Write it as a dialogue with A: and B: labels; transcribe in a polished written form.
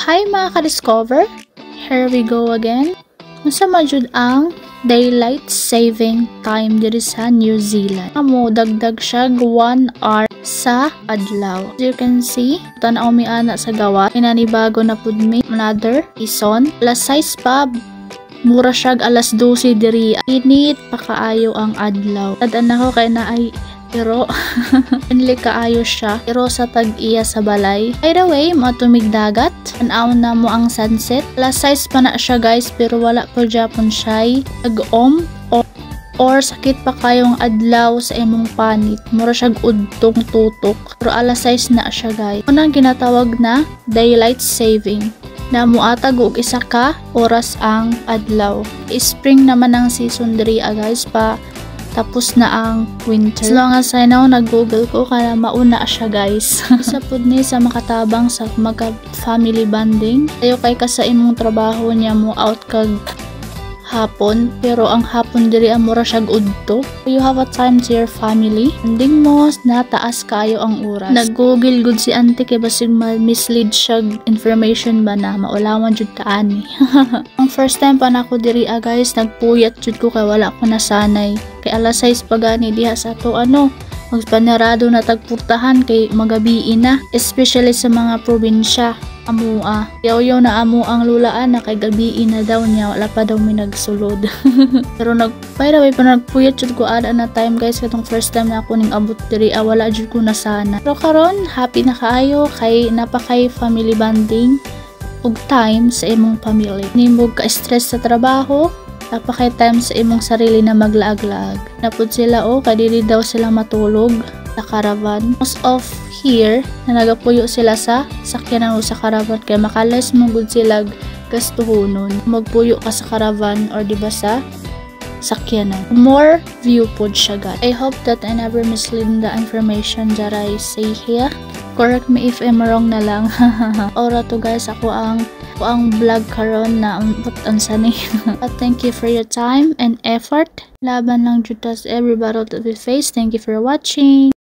A: Hi mga ka-discover! Here we go again. Masama jud ang daylight saving time diri sa New Zealand. Amo dagdag siya 1 hour sa adlaw. As you can see, tanaw mi ana sa gawa. Inanibago na pud mi another season. Alas 6 pa, mura siya alas 12 diri. Init pa kaayo ang adlaw. Tadan ako kay naay pero inli kaayo siya pero sa tag-iya sa balay. By the way, matumig dagat. Tanaw na mo ang sunset. Alas 6 pa na siya guys pero wala pa Japon siya. Ag-om or sakit pa kayong adlaw sa imong panit. Mura siya udtong tutok. Pero alas 6 na siya guys. Unang ginatawag na daylight saving. Na muatag og isa ka oras ang adlaw. Spring naman ang season diri guys pa tapos na ang winter. As long as I know, nag-google ko kaya mauna siya guys. Isa pud ni sa makatabang sa magka-family bonding. Ayo kay ka sa imong trabaho niya mo out kag hapon, pero ang hapon diri amora siya udto. You have a time to your family. Ending mo nataas kayo ang oras. Nag-google good si auntie kay basig mislead siya information ba na maulawan jud ta ani. Ang first time pa nako diri guys, nagpuyat jud ko kay wala ko nasanay. Kay alas 6 pa gani diha sa to magpanarado na tagpurtahan kay magabi na, especially sa mga probinsya. Amua. Yaw-yaw na amo ang lulaan na kay gabi na daw niya. Wala pa daw may nagsulod. Pero by the way, pa nagpuyat jud ko ada na time guys. Katong first time na ako ning abot diri. Wala jud ko na sana. Pero karon happy na kaayo kay napakay family bonding ug time sa imong pamilya. Nimog ka-stress sa trabaho. Napakay time sa imong sarili na maglaag-laag. Napud sila kay dili daw sila matulog sa caravan. Most of here na nagapuyo sila sa sakyanan o sa caravan kay makalas mo gud sila gastuhonon. Magpuyo ka sa caravan or diba sa sakyanan. More view pod siya guys. I hope that I never mislead the information that I say here. Correct me if I'm wrong na lang. Ora to guys, ako ang vlog karon na ang sani. But thank you for your time and effort. Laban lang jud tas every battle that we face. Thank you for watching.